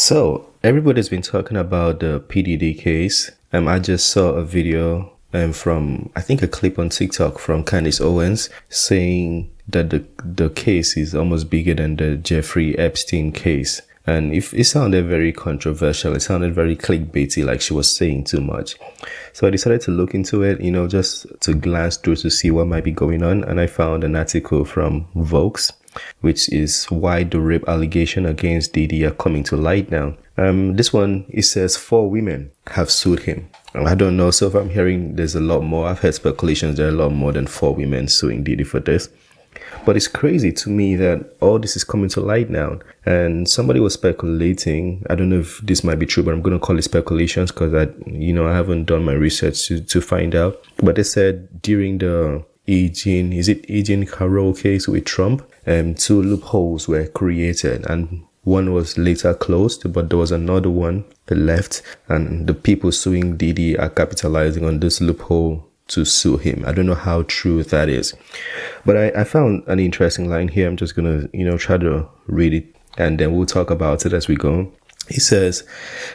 So everybody's been talking about the PDD case. I just saw a video from, I think, a clip on TikTok from Candace Owens saying that the case is almost bigger than the Jeffrey Epstein case. And if it sounded very controversial, it sounded very clickbaity, like she was saying too much. So I decided to look into it, just to glance through to see what might be going on. And I found an article from Vogue, which is why the rape allegation against Diddy are coming to light now. This one, it says 4 women have sued him. I don't know, so if I'm hearing there's a lot more, I've heard speculations there are a lot more than 4 women suing Diddy for this. But it's crazy to me that all this is coming to light now. And somebody was speculating, I don't know if this might be true, but I'm going to call it speculations because I haven't done my research to find out. But they said during the Eugene Carroll case with Trump, 2 loopholes were created and one was later closed, but there was another one left, and the people suing Diddy are capitalizing on this loophole to sue him. I don't know how true that is, but I found an interesting line here. I'm just gonna try to read it and then we'll talk about it as we go. He says,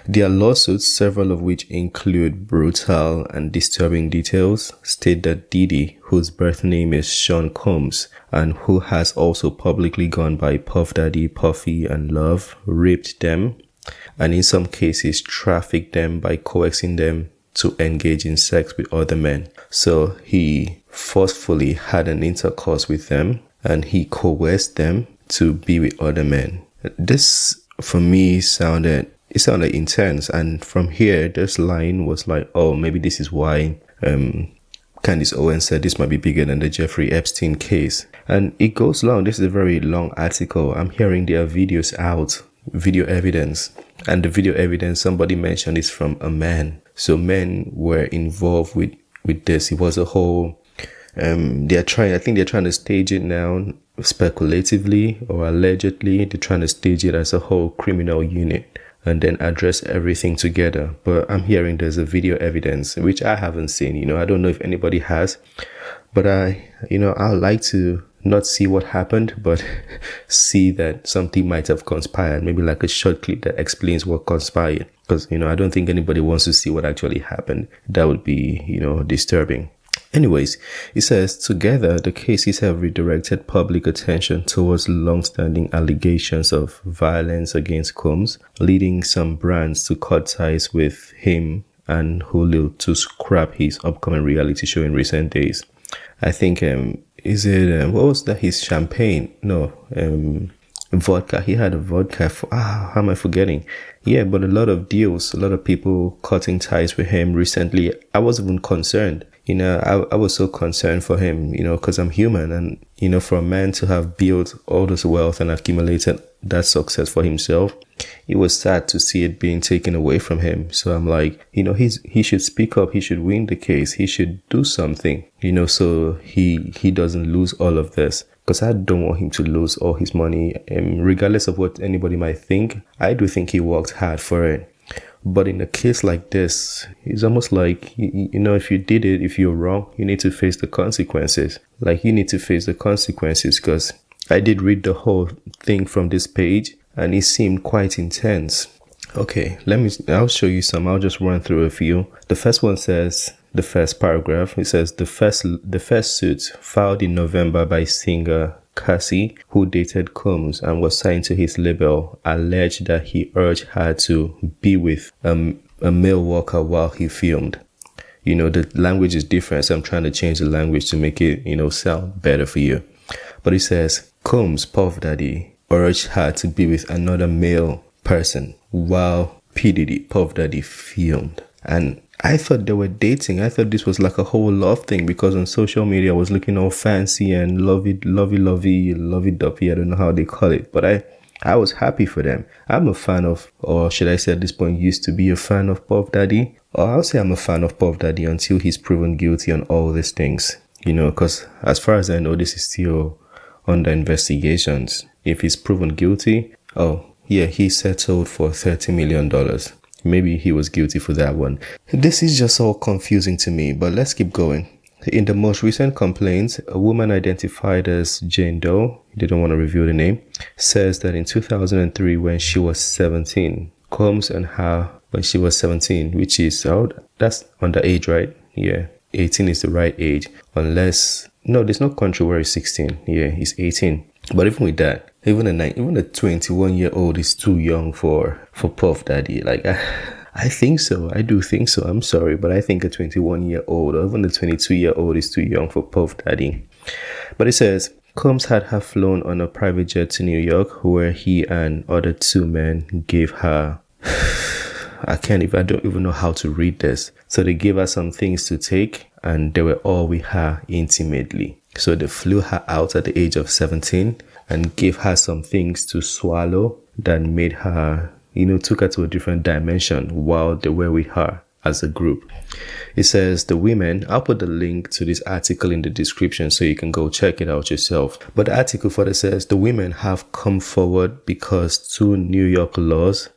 their lawsuits, several of which include brutal and disturbing details, state that Diddy, whose birth name is Sean Combs, and who has also publicly gone by Puff Daddy, Puffy, and Love, raped them, and in some cases trafficked them by coaxing them to engage in sex with other men. So he forcefully had an intercourse with them, and he coerced them to be with other men. This, for me, sounded intense, and from here this line was like, oh, maybe this is why Candace Owens said this might be bigger than the Jeffrey Epstein case. And it goes long. This is a very long article. I'm hearing there are videos out, video evidence, and the video evidence somebody mentioned is from a man. So men were involved with this. It was a whole I think they're trying to stage it now speculatively or allegedly. They're trying to stage it as a whole criminal unit and then address everything together. But I'm hearing there's a video evidence, which I haven't seen. I don't know if anybody has, but I like to not see what happened, but see that something might have conspired, maybe like a short clip that explains what conspired. Because, I don't think anybody wants to see what actually happened. That would be, disturbing. Anyways, it says, together, the cases have redirected public attention towards long-standing allegations of violence against Combs, leading some brands to cut ties with him and Hulu to scrap his upcoming reality show in recent days. I think, what was that? His champagne? No, vodka. He had a vodka. How am I forgetting? Yeah, but a lot of deals, a lot of people cutting ties with him recently. I wasn't even concerned. I was so concerned for him, because I'm human. And, for a man to have built all this wealth and accumulated that success for himself, it was sad to see it being taken away from him. So I'm like, he should speak up. He should win the case. He should do something, so he doesn't lose all of this. Because I don't want him to lose all his money. Regardless of what anybody might think, I do think he worked hard for it. But in a case like this, it's almost like, if you did it, if you're wrong, you need to face the consequences. Like, you need to face the consequences, because I did read the whole thing from this page and it seemed quite intense. Okay, I'll show you some. I'll just run through a few. The first one says, the first paragraph, it says, the first suit filed in November by singer Cassie, who dated Combs and was signed to his label, alleged that he urged her to be with a male worker while he filmed. The language is different, so I'm trying to change the language to make it, sound better for you. But it says, Combs, Puff Daddy, urged her to be with another male person while P. Diddy, Puff Daddy, filmed. And I thought they were dating. I thought this was like a whole love thing, because on social media I was looking all fancy and lovey-dovey. I don't know how they call it, but I was happy for them. I'm a fan of, or should I say at this point, used to be a fan of Puff Daddy. Or I'll say I'm a fan of Puff Daddy until he's proven guilty on all these things. Because as far as I know, this is still under investigations. If he's proven guilty, oh yeah, he settled for $30 million. Maybe he was guilty for that one. This is just all confusing to me, but let's keep going. In the most recent complaints, a woman identified as Jane Doe, they don't want to reveal the name, says that in 2003, when she was 17, Combs and her when she was 17, which is, oh, that's underage, right? Yeah, 18 is the right age. Unless, no, there's no country where it's 16. Yeah, it's 18. But even with that, even a 21-year-old is too young for Puff Daddy. Like, I think so. I do think so. I'm sorry, but I think a 21-year-old or even a 22-year-old is too young for Puff Daddy. But it says, Combs had her flown on a private jet to New York, where he and other two men gave her... I don't even know how to read this. So they gave her some things to take, and they were all with her intimately. So they flew her out at the age of 17 and gave her some things to swallow that made her, took her to a different dimension while they were with her as a group. It says the women, I'll put the link to this article in the description so you can go check it out yourself. But the article further says the women have come forward because two New York laws,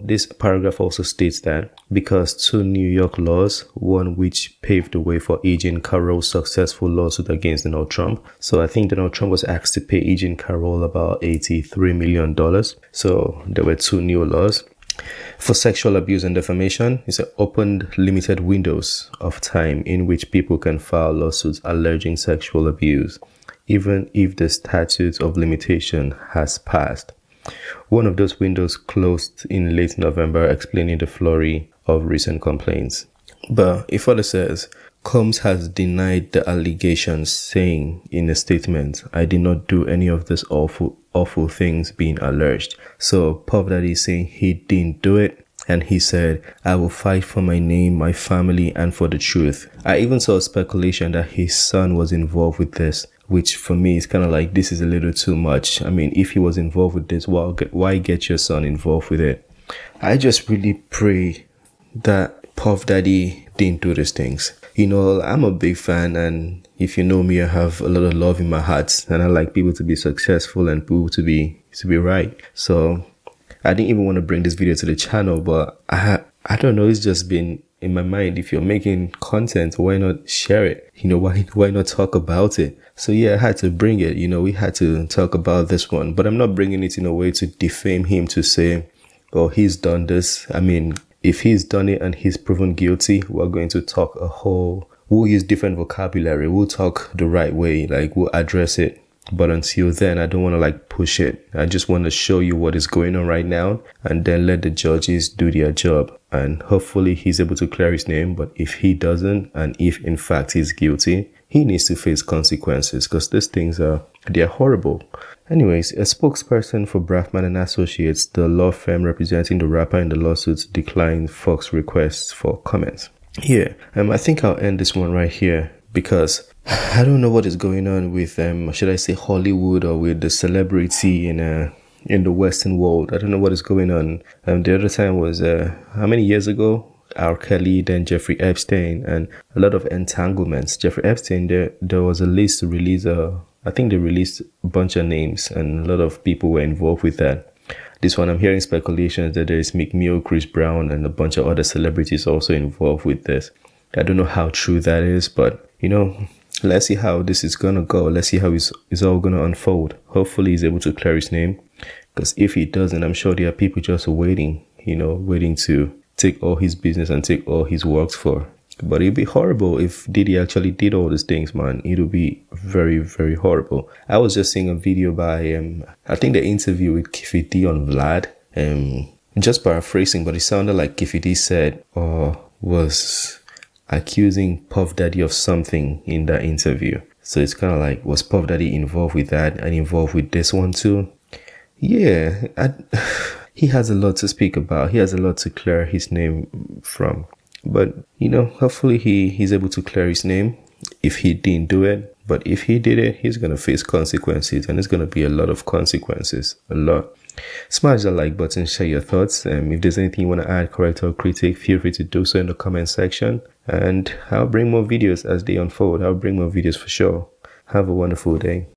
this paragraph also states that because two New York laws, one which paved the way for Agent Carroll's successful lawsuit against Donald Trump. So I think Donald Trump was asked to pay Agent Carroll about $83 million. So there were two new laws. For sexual abuse and defamation, it's opened limited windows of time in which people can file lawsuits alleging sexual abuse, even if the statute of limitation has passed. One of those windows closed in late November, explaining the flurry of recent complaints. But it further says, Combs has denied the allegations, saying in a statement, I did not do any of these awful things being alleged. So Puff Daddy is saying he didn't do it. And he said, I will fight for my name, my family, and for the truth. I even saw speculation that his son was involved with this, which for me is kind of like, this is a little too much. I mean, if he was involved with this, why get your son involved with it? I just really pray that Puff Daddy didn't do these things. I'm a big fan, and if you know me, I have a lot of love in my heart, and I like people to be successful and people to be right. So I didn't even want to bring this video to the channel, but I don't know, it's just been in my mind. If you're making content, why not share it? Why not talk about it? So yeah, I had to bring it. We had to talk about this one, but I'm not bringing it in a way to defame him, to say, oh, he's done this. I mean, if he's done it and he's proven guilty, we're going to talk we'll use different vocabulary. We'll talk the right way, like we'll address it. But until then, I don't want to push it. I just want to show you what is going on right now and then let the judges do their job. And hopefully he's able to clear his name. But if he doesn't, and if in fact he's guilty, he needs to face consequences, because these things they're horrible. Anyways, a spokesperson for Braffman and Associates, the law firm representing the rapper in the lawsuits, declined Fox requests for comments. Here, I think I'll end this one right here, because I don't know what is going on with should I say Hollywood, or with the celebrity in the Western world. I don't know what is going on. The other time was how many years ago? R. Kelly, then Jeffrey Epstein, and a lot of entanglements. Jeffrey Epstein, there was a list to release. I think they released a bunch of names, and a lot of people were involved with that. This one, I'm hearing speculations that there is Meek Mill, Chris Brown, and a bunch of other celebrities also involved with this. I don't know how true that is, but let's see how this is gonna go. Let's see how it's all gonna unfold. Hopefully he's able to clear his name, because if he doesn't, I'm sure there are people just waiting to take all his business and take all his works for. But it'd be horrible if Diddy actually did all these things, man. It would be very, very horrible. I was just seeing a video by I think the interview with Kiffy D on Vlad. Just paraphrasing, but it sounded like Kiffy D said or was accusing Puff Daddy of something in that interview. So it's kind of like, was Puff Daddy involved with that and involved with this one too? Yeah, he has a lot to speak about. He has a lot to clear his name from. But, hopefully he's able to clear his name if he didn't do it. But if he did it, he's going to face consequences, and it's going to be a lot of consequences. A lot. Smash that like button, share your thoughts. If there's anything you want to add, correct, or critique, feel free to do so in the comment section. And I'll bring more videos as they unfold. I'll bring more videos for sure. Have a wonderful day.